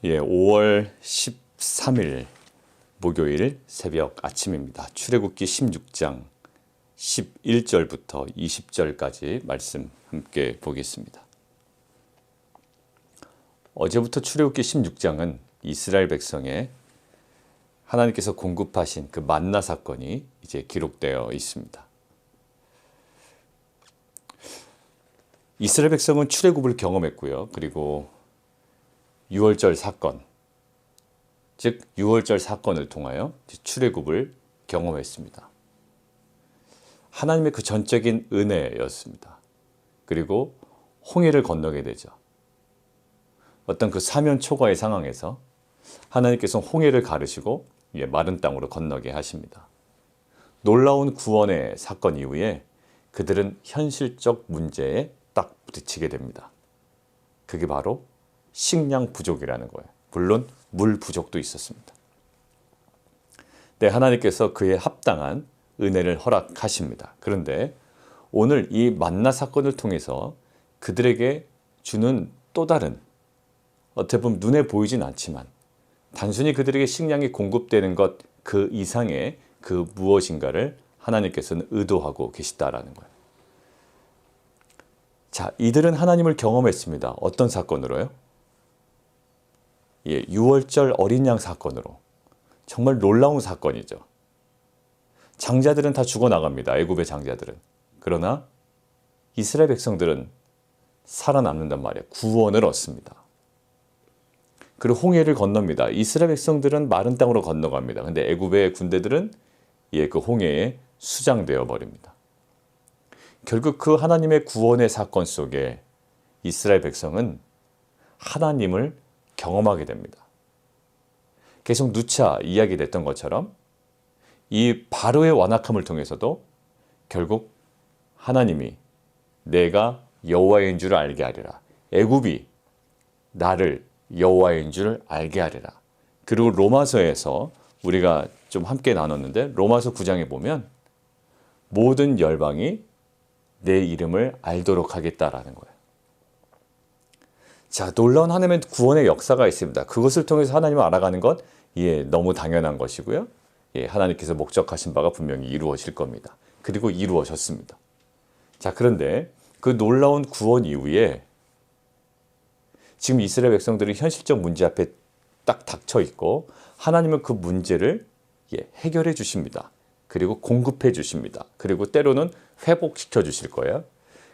5월 13일 목요일 새벽 아침입니다. 출애굽기 16장 11절부터 20절까지 말씀 함께 보겠습니다. 어제부터 출애굽기 16장은 이스라엘 백성의 하나님께서 공급하신 그 만나 사건이 이제 기록되어 있습니다. 이스라엘 백성은 출애굽을 경험했고요. 그리고 유월절 사건, 즉 유월절 사건을 통하여 출애굽을 경험했습니다. 하나님의 그 전적인 은혜였습니다. 그리고 홍해를 건너게 되죠. 어떤 그 사면 초과의 상황에서 하나님께서 홍해를 가르시고 마른 땅으로 건너게 하십니다. 놀라운 구원의 사건 이후에 그들은 현실적 문제에 딱 부딪히게 됩니다. 그게 바로 식량 부족이라는 거예요. 물론 물 부족도 있었습니다. 네, 하나님께서 그에 합당한 은혜를 허락하십니다. 그런데 오늘 이 만나 사건을 통해서 그들에게 주는 또 다른, 어떻게 보면 눈에 보이진 않지만 단순히 그들에게 식량이 공급되는 것 그 이상의 그 무엇인가를 하나님께서는 의도하고 계시다라는 거예요. 자, 이들은 하나님을 경험했습니다. 어떤 사건으로요? 유월절 어린 양 사건으로. 정말 놀라운 사건이죠. 장자들은 다 죽어나갑니다. 애굽의 장자들은. 그러나 이스라엘 백성들은 살아남는단 말이에요. 구원을 얻습니다. 그리고 홍해를 건넙니다. 이스라엘 백성들은 마른 땅으로 건너갑니다. 근데 애굽의 군대들은 그 홍해에 수장되어 버립니다. 결국 그 하나님의 구원의 사건 속에 이스라엘 백성은 하나님을 경험하게 됩니다. 계속 누차 이야기됐던 것처럼 이 바로의 완악함을 통해서도 결국 하나님이 내가 여호와인 줄 알게 하리라. 애굽이 나를 여호와인 줄 알게 하리라. 그리고 로마서에서 우리가 좀 함께 나눴는데 로마서 9장에 보면 모든 열방이 내 이름을 알도록 하겠다라는 거예요. 자, 놀라운 하나님의 구원의 역사가 있습니다. 그것을 통해서 하나님을 알아가는 것, 너무 당연한 것이고요. 하나님께서 목적하신 바가 분명히 이루어질 겁니다. 그리고 이루어졌습니다. 자, 그런데 그 놀라운 구원 이후에 지금 이스라엘 백성들이 현실적 문제 앞에 딱 닥쳐 있고 하나님은 그 문제를 해결해 주십니다. 그리고 공급해 주십니다. 그리고 때로는 회복시켜 주실 거예요.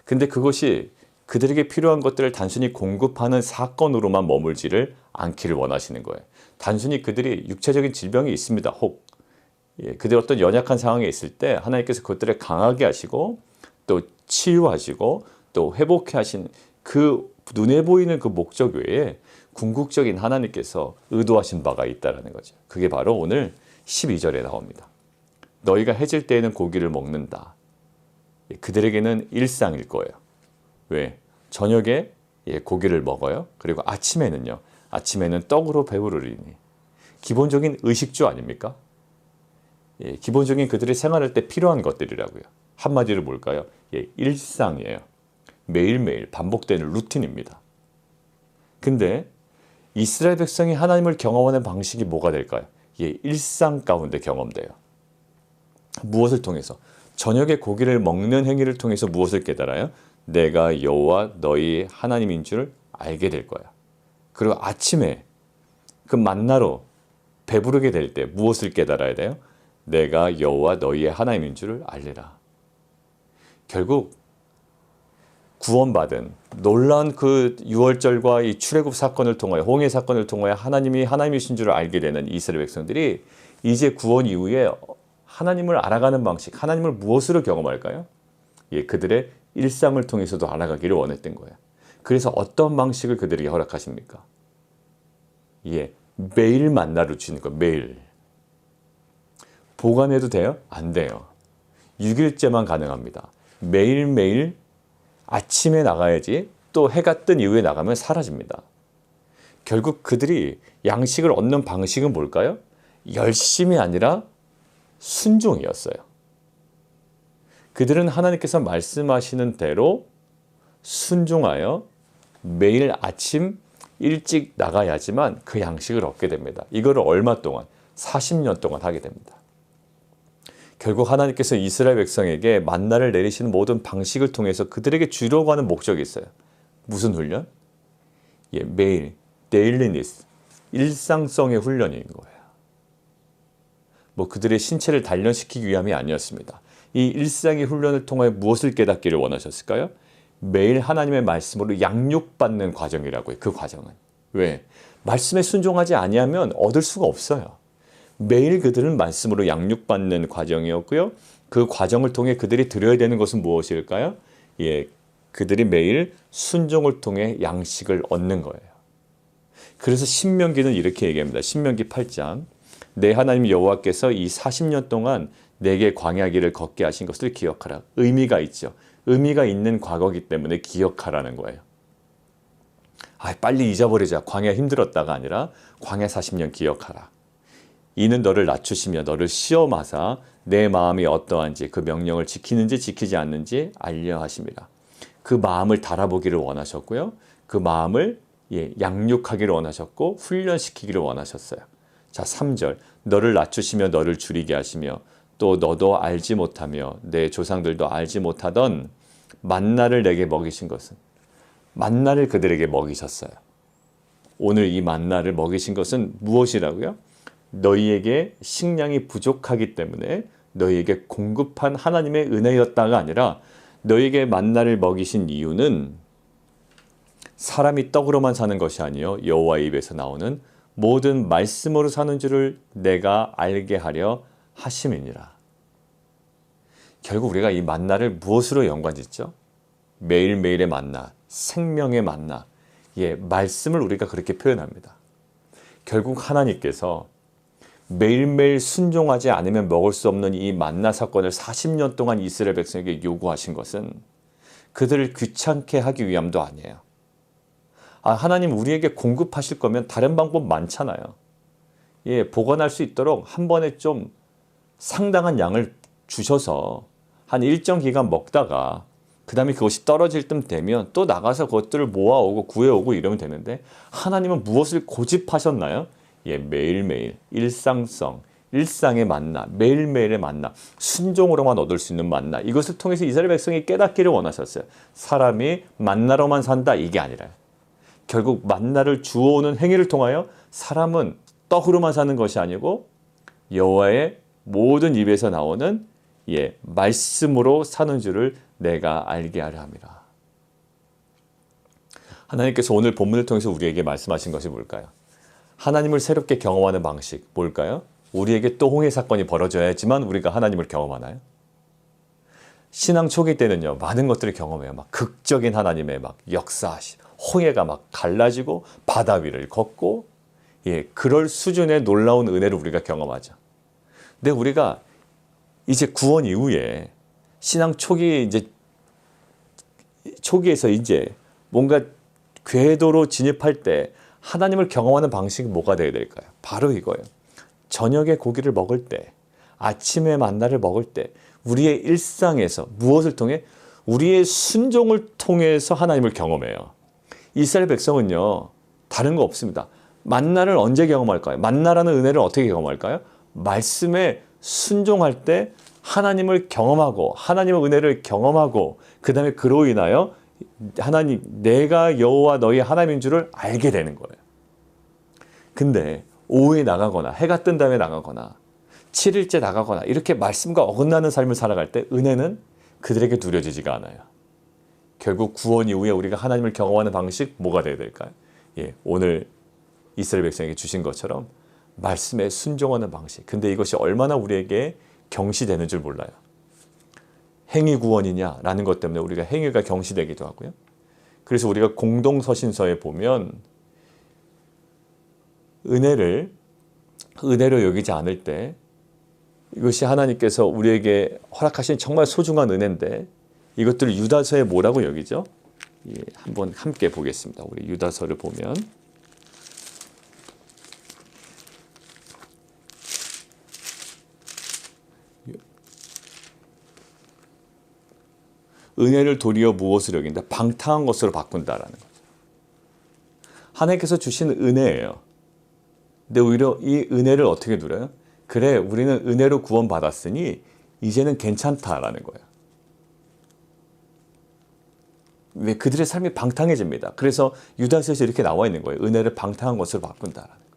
근데 그것이 그들에게 필요한 것들을 단순히 공급하는 사건으로만 머물지를 않기를 원하시는 거예요. 단순히 그들이 육체적인 질병이 있습니다. 혹 그들 어떤 연약한 상황에 있을 때 하나님께서 그것들을 강하게 하시고 또 치유하시고 또 회복해 하신 그 눈에 보이는 그 목적 외에 궁극적인 하나님께서 의도하신 바가 있다는 거죠. 그게 바로 오늘 12절에 나옵니다. 너희가 해질 때에는 고기를 먹는다. 그들에게는 일상일 거예요. 왜? 저녁에 고기를 먹어요. 그리고 아침에는요. 아침에는 떡으로 배부르리니. 기본적인 의식주 아닙니까? 기본적인 그들의 생활할 때 필요한 것들이라고요. 한마디로 뭘까요? 일상이에요. 매일매일 반복되는 루틴입니다. 근데 이스라엘 백성이 하나님을 경험하는 방식이 뭐가 될까요? 일상 가운데 경험돼요. 무엇을 통해서? 저녁에 고기를 먹는 행위를 통해서 무엇을 깨달아요? 내가 여호와 너희 하나님인 줄 알게 될 거야. 그리고 아침에 그 만나로 배부르게 될 때 무엇을 깨달아야 돼요? 내가 여호와 너희의 하나님인 줄 알리라. 결국 구원받은 놀라운 그 유월절과 이 출애굽 사건을 통하여 홍해 사건을 통하여 하나님이 하나님이신 줄 알게 되는 이스라엘 백성들이 이제 구원 이후에 하나님을 알아가는 방식, 하나님을 무엇으로 경험할까요? 그들의 일상을 통해서도 알아가기를 원했던 거예요. 그래서 어떤 방식을 그들에게 허락하십니까? 매일 만나를 주는 거예요. 매일. 보관해도 돼요? 안 돼요. 6일째만 가능합니다. 매일매일 아침에 나가야지 또 해가 뜬 이후에 나가면 사라집니다. 결국 그들이 양식을 얻는 방식은 뭘까요? 열심이 아니라 순종이었어요. 그들은 하나님께서 말씀하시는 대로 순종하여 매일 아침 일찍 나가야지만 그 양식을 얻게 됩니다. 이거를 얼마 동안? 40년 동안 하게 됩니다. 결국 하나님께서 이스라엘 백성에게 만나를 내리시는 모든 방식을 통해서 그들에게 주려고 하는 목적이 있어요. 무슨 훈련? 매일, 데일리니스, 일상성의 훈련인 거예요. 그들의 신체를 단련시키기 위함이 아니었습니다. 이 일상의 훈련을 통해 무엇을 깨닫기를 원하셨을까요? 매일 하나님의 말씀으로 양육받는 과정이라고요. 그 과정은. 왜? 말씀에 순종하지 아니하면 얻을 수가 없어요. 매일 그들은 말씀으로 양육받는 과정이었고요. 그 과정을 통해 그들이 드려야 되는 것은 무엇일까요? 그들이 매일 순종을 통해 양식을 얻는 거예요. 그래서 신명기는 이렇게 얘기합니다. 신명기 8장. 내 하나님 여호와께서 이 40년 동안 내게 광야길을 걷게 하신 것을 기억하라. 의미가 있죠. 의미가 있는 과거이기 때문에 기억하라는 거예요. 빨리 잊어버리자. 광야 힘들었다가 아니라 광야 40년 기억하라. 이는 너를 낮추시며 너를 시험하사 내 마음이 어떠한지 그 명령을 지키는지 지키지 않는지 알려 하심이라. 그 마음을 달아보기를 원하셨고요. 그 마음을 양육하기를 원하셨고 훈련시키기를 원하셨어요. 자, 3절. 너를 낮추시며 너를 줄이게 하시며 또 너도 알지 못하며 내 조상들도 알지 못하던 만나를 내게 먹이신 것은 만나를 그들에게 먹이셨어요. 오늘 이 만나를 먹이신 것은 무엇이라고요? 너희에게 식량이 부족하기 때문에 너희에게 공급한 하나님의 은혜였다가 아니라 너희에게 만나를 먹이신 이유는 사람이 떡으로만 사는 것이 아니요 여호와의 입에서 나오는 모든 말씀으로 사는 줄을 내가 알게 하려 하심이니라. 결국 우리가 이 만나를 무엇으로 연관짓죠? 매일매일의 만나, 생명의 만나. 말씀을 우리가 그렇게 표현합니다. 결국 하나님께서 매일매일 순종하지 않으면 먹을 수 없는 이 만나 사건을 40년 동안 이스라엘 백성에게 요구하신 것은 그들을 귀찮게 하기 위함도 아니에요. 하나님 우리에게 공급하실 거면 다른 방법 많잖아요. 보관할 수 있도록 한 번에 좀 상당한 양을 주셔서 한 일정 기간 먹다가 그 다음에 그것이 떨어질 쯤 되면 또 나가서 그것들을 모아오고 구해오고 이러면 되는데 하나님은 무엇을 고집하셨나요? 매일매일 일상성, 일상의 만나, 매일매일의 만나, 순종으로만 얻을 수 있는 만나, 이것을 통해서 이스라엘 백성이 깨닫기를 원하셨어요. 사람이 만나로만 산다 이게 아니라요. 결국 만나를 주워오는 행위를 통하여 사람은 떡으로만 사는 것이 아니고 여호와의 모든 입에서 나오는 말씀으로 사는 줄을 내가 알게 하려 함이라. 하나님께서 오늘 본문을 통해서 우리에게 말씀하신 것이 뭘까요? 하나님을 새롭게 경험하는 방식 뭘까요? 우리에게 또 홍해 사건이 벌어져야지만 우리가 하나님을 경험하나요? 신앙 초기 때는요 많은 것들을 경험해요. 극적인 하나님의 역사하심, 홍해가 갈라지고 바다 위를 걷고 그럴 수준의 놀라운 은혜를 우리가 경험하죠. 근데 우리가 이제 구원 이후에 신앙 초기에서 이제 뭔가 궤도로 진입할 때 하나님을 경험하는 방식이 뭐가 되어야 될까요? 바로 이거예요. 저녁에 고기를 먹을 때, 아침에 만나를 먹을 때 우리의 일상에서 무엇을 통해? 우리의 순종을 통해서 하나님을 경험해요. 이스라엘 백성은요 다른 거 없습니다. 만나를 언제 경험할까요? 만나라는 은혜를 어떻게 경험할까요? 말씀에 순종할 때 하나님을 경험하고 하나님의 은혜를 경험하고 그 다음에 그로 인하여 하나님 내가 여호와 너희 하나님인 줄을 알게 되는 거예요. 근데 오후에 나가거나 해가 뜬 다음에 나가거나 7일째 나가거나 이렇게 말씀과 어긋나는 삶을 살아갈 때 은혜는 그들에게 누려지지가 않아요. 결국 구원 이후에 우리가 하나님을 경험하는 방식 뭐가 되어야 될까요? 오늘 이스라엘 백성에게 주신 것처럼 말씀에 순종하는 방식. 근데 이것이 얼마나 우리에게 경시되는 줄 몰라요. 행위 구원이냐라는 것 때문에 우리가 행위가 경시되기도 하고요. 그래서 우리가 공동서신서에 보면 은혜로 여기지 않을 때 이것이 하나님께서 우리에게 허락하신 정말 소중한 은혜인데 이것들을 유다서에 뭐라고 여기죠? 한번 함께 보겠습니다. 우리 유다서를 보면 은혜를 도리어 무엇으로 여긴다? 방탕한 것으로 바꾼다라는 거죠. 하나님께서 주신 은혜예요. 근데 오히려 이 은혜를 어떻게 누려요? 그래, 우리는 은혜로 구원받았으니 이제는 괜찮다라는 거예요. 왜? 그들의 삶이 방탕해집니다. 그래서 유다서에서 이렇게 나와 있는 거예요. 은혜를 방탕한 것으로 바꾼다라는 거예요.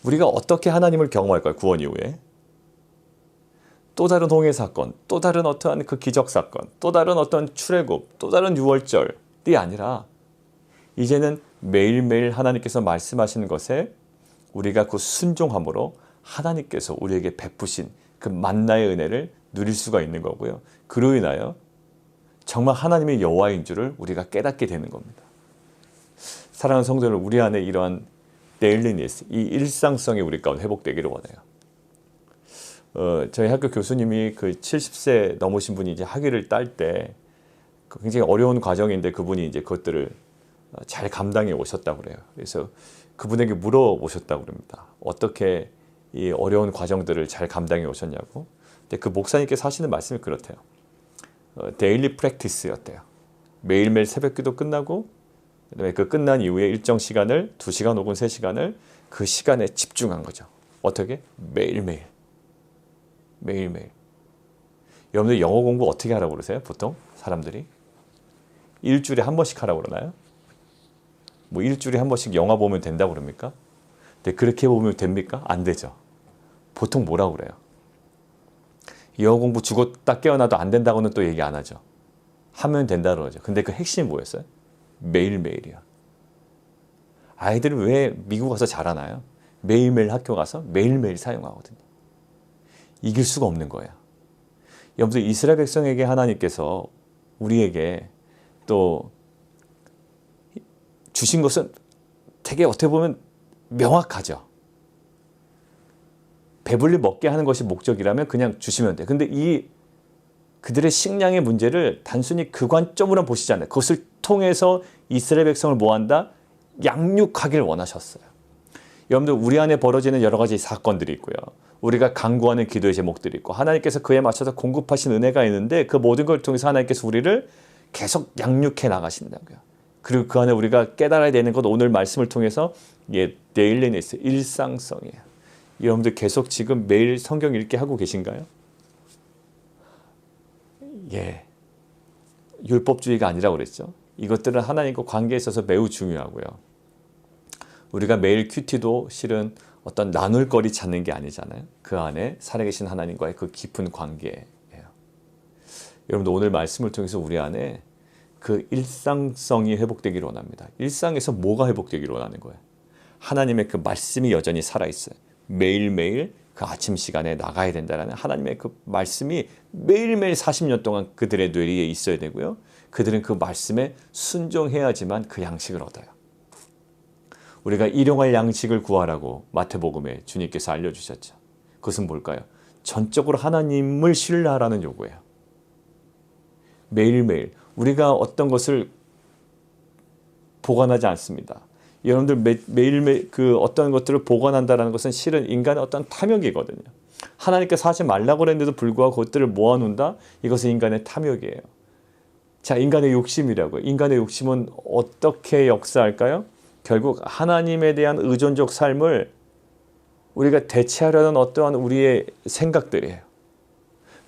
우리가 어떻게 하나님을 경험할까요? 구원 이후에. 또 다른 홍해 사건, 또 다른 어떠한 그 기적 사건, 또 다른 어떤 출애굽, 또 다른 유월절이 아니라 이제는 매일매일 하나님께서 말씀하시는 것에 우리가 그 순종함으로 하나님께서 우리에게 베푸신 그 만나의 은혜를 누릴 수가 있는 거고요. 그로 인하여 정말 하나님의 여호와인 줄을 우리가 깨닫게 되는 겁니다. 사랑하는 성도들, 우리 안에 이러한 데일리니스, 이 일상성이 우리 가운데 회복되기를 원해요. 저희 학교 교수님이 그 70세 넘으신 분이 이제 학위를 딸 때 굉장히 어려운 과정인데 그분이 이제 그것들을 잘 감당해 오셨다고 그래요. 그래서 그분에게 물어보셨다고 그럽니다. 어떻게 이 어려운 과정들을 잘 감당해 오셨냐고. 근데 그 목사님께서 하시는 말씀이 그렇대요. 데일리 프랙티스였대요. 매일매일 새벽기도 끝나고 그다음에 그 끝난 이후에 일정 시간을 2시간 혹은 3시간을 그 시간에 집중한 거죠. 어떻게? 매일매일. 매일매일. 여러분들 영어 공부 어떻게 하라고 그러세요? 보통 사람들이? 일주일에 한 번씩 하라고 그러나요? 뭐 일주일에 한 번씩 영화 보면 된다고 그럽니까? 근데 그렇게 보면 됩니까? 안 되죠. 보통 뭐라고 그래요? 영어 공부 죽었다 깨어나도 안 된다고는 또 얘기 안 하죠. 하면 된다고 그러죠. 근데 그 핵심이 뭐였어요? 매일매일이야. 아이들은 왜 미국 가서 잘하나요? 매일매일 학교 가서 매일매일 사용하거든요. 이길 수가 없는 거예요. 여러분들, 이스라엘 백성에게 하나님께서 우리에게 또 주신 것은 되게 어떻게 보면 명확하죠. 배불리 먹게 하는 것이 목적이라면 그냥 주시면 돼요. 근데 이 그들의 식량의 문제를 단순히 그 관점으로 보시지 않아요. 그것을 통해서 이스라엘 백성을 뭐 한다? 양육하길 원하셨어요. 여러분들, 우리 안에 벌어지는 여러 가지 사건들이 있고요. 우리가 간구하는 기도의 제목들이 있고 하나님께서 그에 맞춰서 공급하신 은혜가 있는데 그 모든 걸 통해서 하나님께서 우리를 계속 양육해 나가신다고요. 그리고 그 안에 우리가 깨달아야 되는 것, 오늘 말씀을 통해서 데일리니스, 일상성이에요. 여러분들 계속 지금 매일 성경 읽기 하고 계신가요? 예. 율법주의가 아니라고 그랬죠. 이것들은 하나님과 관계에 있어서 매우 중요하고요. 우리가 매일 큐티도 실은 어떤 나눌 거리 찾는 게 아니잖아요. 그 안에 살아계신 하나님과의 그 깊은 관계예요. 여러분들, 오늘 말씀을 통해서 우리 안에 그 일상성이 회복되기를 원합니다. 일상에서 뭐가 회복되기를 원하는 거예요? 하나님의 그 말씀이 여전히 살아있어요. 매일매일 그 아침 시간에 나가야 된다는 하나님의 그 말씀이 매일매일 40년 동안 그들의 뇌리에 있어야 되고요. 그들은 그 말씀에 순종해야지만 그 양식을 얻어요. 우리가 일용할 양식을 구하라고 마태복음에 주님께서 알려주셨죠. 그것은 뭘까요? 전적으로 하나님을 신뢰하라는 요구예요. 매일매일 우리가 어떤 것을 보관하지 않습니다. 여러분들 매일매일 그 어떤 것들을 보관한다는 것은 실은 인간의 어떤 탐욕이거든요. 하나님께서 하지 말라고 그랬는데도 불구하고 그것들을 모아놓는다? 이것은 인간의 탐욕이에요. 자, 인간의 욕심이라고요. 인간의 욕심은 어떻게 역사할까요? 결국 하나님에 대한 의존적 삶을 우리가 대체하려는 어떠한 우리의 생각들이에요.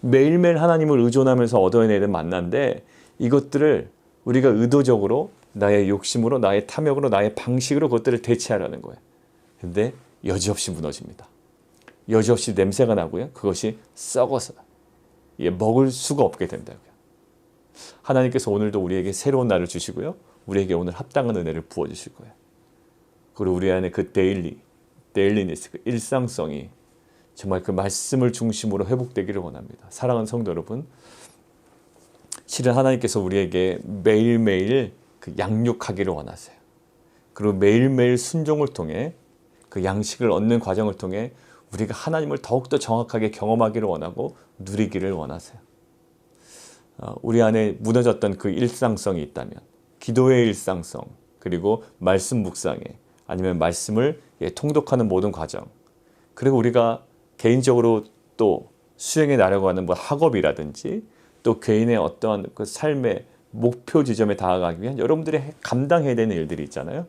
매일매일 하나님을 의존하면서 얻어내는 만난데 이것들을 우리가 의도적으로 나의 욕심으로, 나의 탐욕으로, 나의 방식으로 그것들을 대체하려는 거예요. 근데 여지없이 무너집니다. 여지없이 냄새가 나고요. 그것이 썩어서 먹을 수가 없게 된다고요. 하나님께서 오늘도 우리에게 새로운 날을 주시고요. 우리에게 오늘 합당한 은혜를 부어주실 거예요. 그리고 우리 안에 그 데일리니스, 그 일상성이 정말 그 말씀을 중심으로 회복되기를 원합니다. 사랑하는 성도 여러분, 실은 하나님께서 우리에게 매일매일 그 양육하기를 원하세요. 그리고 매일매일 순종을 통해 그 양식을 얻는 과정을 통해 우리가 하나님을 더욱더 정확하게 경험하기를 원하고 누리기를 원하세요. 우리 안에 무너졌던 그 일상성이 있다면 기도의 일상성, 그리고 말씀 묵상에 아니면 말씀을 통독하는 모든 과정, 그리고 우리가 개인적으로 또 수행해 나려고 하는 뭐 학업이라든지 또 개인의 어떠한 그 삶의 목표 지점에 다가가기 위한 여러분들이 감당해야 되는 일들이 있잖아요.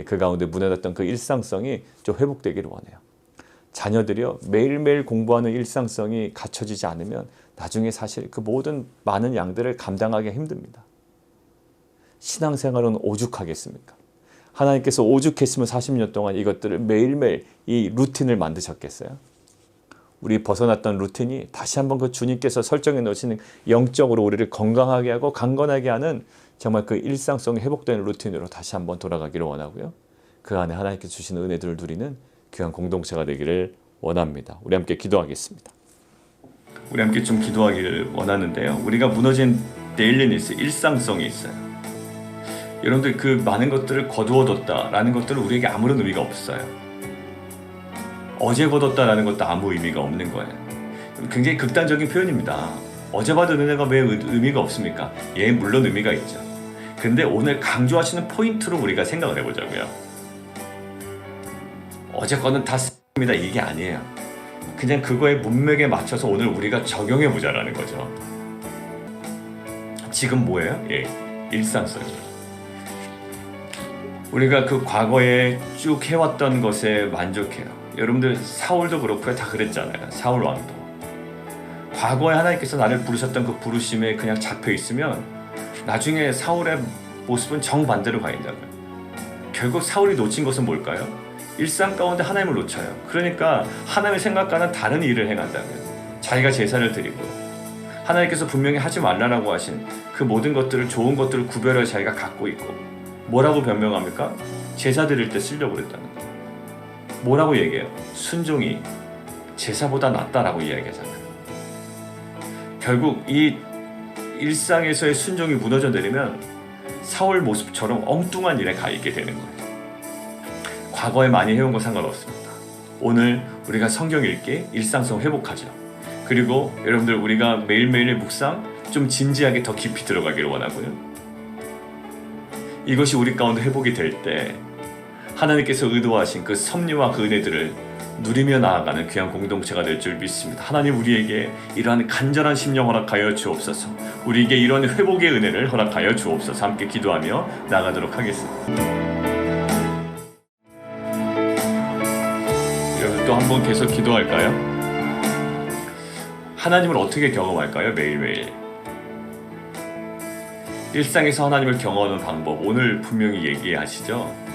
그 가운데 무너졌던 그 일상성이 좀 회복되기를 원해요. 자녀들이요, 매일매일 공부하는 일상성이 갖춰지지 않으면 나중에 사실 그 모든 많은 양들을 감당하기가 힘듭니다. 신앙생활은 오죽하겠습니까? 하나님께서 오죽했으면 40년 동안 이것들을 매일매일 이 루틴을 만드셨겠어요? 우리 벗어났던 루틴이 다시 한번 그 주님께서 설정해 놓으시는 영적으로 우리를 건강하게 하고 강건하게 하는 정말 그 일상성이 회복되는 루틴으로 다시 한번 돌아가기를 원하고요. 그 안에 하나님께서 주시는 은혜들을 누리는 귀한 공동체가 되기를 원합니다. 우리 함께 기도하겠습니다. 우리 함께 좀 기도하기를 원하는데요. 우리가 무너진 데일리 니스, 일상성이 있어요. 여러분들 그 많은 것들을 거두어뒀다라는 것들은 우리에게 아무런 의미가 없어요. 어제 거뒀다라는 것도 아무 의미가 없는 거예요. 굉장히 극단적인 표현입니다. 어제 받은 은혜가 왜 의미가 없습니까? 예, 물론 의미가 있죠. 근데 오늘 강조하시는 포인트로 우리가 생각을 해보자고요. 어제 거는 다 씁니다. 이게 아니에요. 그냥 그거의 문맥에 맞춰서 오늘 우리가 적용해보자라는 거죠. 지금 뭐예요? 예, 일상성이에요. 우리가 그 과거에 쭉 해왔던 것에 만족해요. 여러분들 사울도 그렇고요. 다 그랬잖아요. 사울 왕도. 과거에 하나님께서 나를 부르셨던 그 부르심에 그냥 잡혀 있으면 나중에 사울의 모습은 정반대로 가인다고요. 결국 사울이 놓친 것은 뭘까요? 일상 가운데 하나님을 놓쳐요. 그러니까 하나님의 생각과는 다른 일을 행한다고요. 자기가 제사를 드리고 하나님께서 분명히 하지 말라라고 하신 그 모든 것들을, 좋은 것들을 구별하여 자기가 갖고 있고, 뭐라고 변명합니까? 제사 드릴 때 쓰려고 그랬다는 거예요. 뭐라고 얘기해요? 순종이 제사보다 낫다라고 이야기하잖아요. 결국 이 일상에서의 순종이 무너져 내리면 사울 모습처럼 엉뚱한 일에 가 있게 되는 거예요. 과거에 많이 해온 거 상관없습니다. 오늘 우리가 성경 읽기, 일상성 회복하죠. 그리고 여러분들 우리가 매일매일의 묵상 좀 진지하게 더 깊이 들어가기를 원하고요. 이것이 우리 가운데 회복이 될 때 하나님께서 의도하신 그 섭리와 그 은혜들을 누리며 나아가는 귀한 공동체가 될 줄 믿습니다. 하나님 우리에게 이러한 간절한 심령 허락하여 주옵소서. 우리에게 이런 회복의 은혜를 허락하여 주옵소서. 함께 기도하며 나가도록 하겠습니다. 여러분 또 한번 계속 기도할까요? 하나님을 어떻게 경험할까요? 매일매일. 일상에서 하나님을 경험하는 방법 오늘 분명히 얘기하시죠.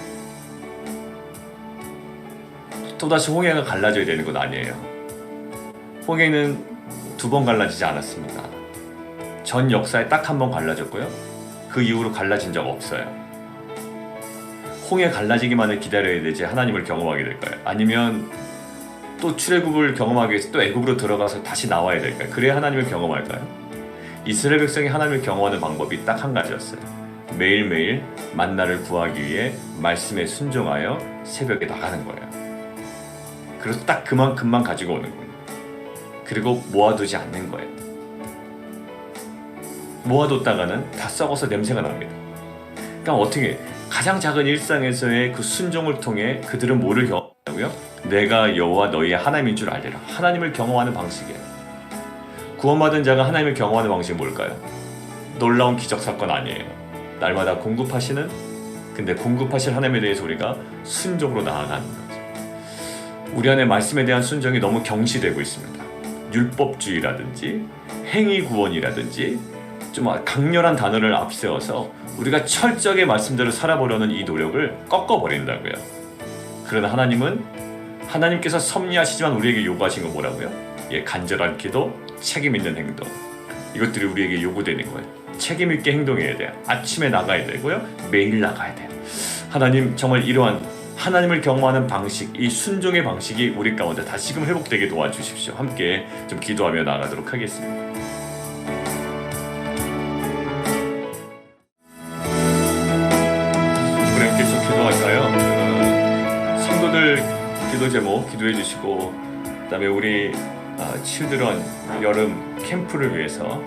또다시 홍해가 갈라져야 되는 건 아니에요. 홍해는 2번 갈라지지 않았습니다. 전 역사에 딱 1번 갈라졌고요. 그 이후로 갈라진 적 없어요. 홍해 갈라지기만을 기다려야 되지 하나님을 경험하게 될까요? 아니면 또 출애굽을 경험하기 위해서 또 애굽으로 들어가서 다시 나와야 될까요? 그래야 하나님을 경험할까요? 이스라엘 백성이 하나님을 경험하는 방법이 딱 한 가지였어요. 매일매일 만나를 구하기 위해 말씀에 순종하여 새벽에 나가는 거예요. 그래서 딱 그만큼만 가지고 오는 거예요. 그리고 모아두지 않는 거예요. 모아뒀다가는 다 썩어서 냄새가 납니다. 그러니까 어떻게 가장 작은 일상에서의 그 순종을 통해 그들은 뭐를 경험하고요? 내가 여호와 너희의 하나님인 줄 알리라. 하나님을 경험하는 방식이에요. 구원받은 자가 하나님을 경험하는 방식이 뭘까요? 놀라운 기적 사건 아니에요. 날마다 공급하시는, 근데 공급하실 하나님에 대해서 우리가 순종으로 나아가는 거죠. 우리 안에 말씀에 대한 순종이 너무 경시되고 있습니다. 율법주의라든지 행위구원이라든지 좀 강렬한 단어를 앞세워서 우리가 철저하게 말씀대로 살아보려는 이 노력을 꺾어버린다고요. 그러나 하나님은 하나님께서 섭리하시지만 우리에게 요구하신 건 뭐라고요? 예, 간절한 기도, 책임 있는 행동. 이것들이 우리에게 요구되는 거예요. 책임 있게 행동해야 돼요. 아침에 나가야 되고요. 매일 나가야 돼요. 하나님 정말 이러한 하나님을 경험하는 방식, 이 순종의 방식이 우리 가운데 다시금 회복되게 도와주십시오. 함께 좀 기도하며 나아가도록 하겠습니다. 우리 함께 좀 기도할까요? 성도들 기도 제목 기도해 주시고, 그 다음에 우리 칠드런 여름 캠프를 위해서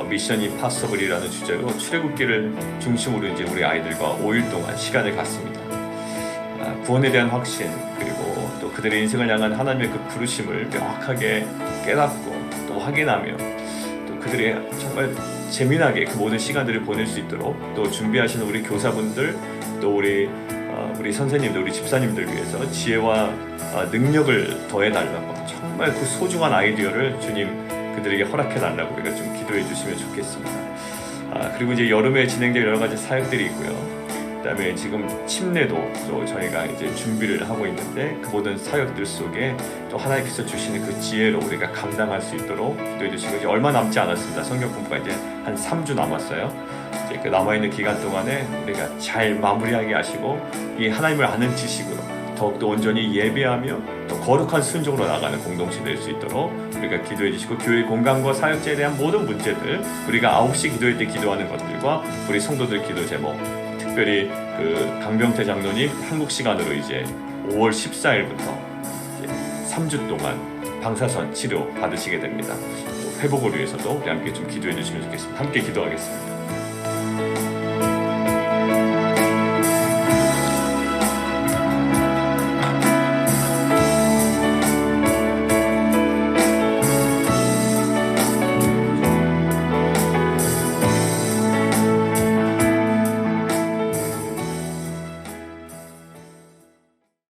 미션 임파서블이라는 주제로 출애굽기를 중심으로 이제 우리 아이들과 5일 동안 시간을 갖습니다. 구원에 대한 확신, 그리고 또 그들의 인생을 향한 하나님의 그 부르심을 명확하게 깨닫고 또 확인하며, 또 그들의 정말 재미나게 그 모든 시간들을 보낼 수 있도록, 또 준비하시는 우리 교사분들, 또 우리 선생님들, 우리 집사님들 위해서 지혜와 능력을 더해달라고, 정말 그 소중한 아이디어를 주님 그들에게 허락해달라고 우리가 좀 기도해 주시면 좋겠습니다. 그리고 이제 여름에 진행될 여러 가지 사역들이 있고요. 그다음에 지금 침례도 또 저희가 이제 준비를 하고 있는데, 그 모든 사역들 속에 또 하나님께서 주시는 그 지혜로 우리가 감당할 수 있도록 기도해 주시고, 이제 얼마 남지 않았습니다. 성경 공부가 이제 한 3주 남았어요. 이제 그 남아있는 기간 동안에 우리가 잘 마무리하게 하시고, 이 하나님을 아는 지식으로 더욱더 온전히 예배하며 또 거룩한 순종으로 나가는 공동체 될 수 있도록 우리가 기도해 주시고, 교회 공간과 사역자에 대한 모든 문제들, 우리가 9시 기도회 때 기도하는 것들과 우리 성도들 기도 제목, 특별히 그 강병태 장로님 한국 시간으로 이제 5월 14일부터 이제 3주 동안 방사선 치료 받으시게 됩니다. 또 회복을 위해서도 우리 함께 좀 기도해 주시면 좋겠습니다. 함께 기도하겠습니다.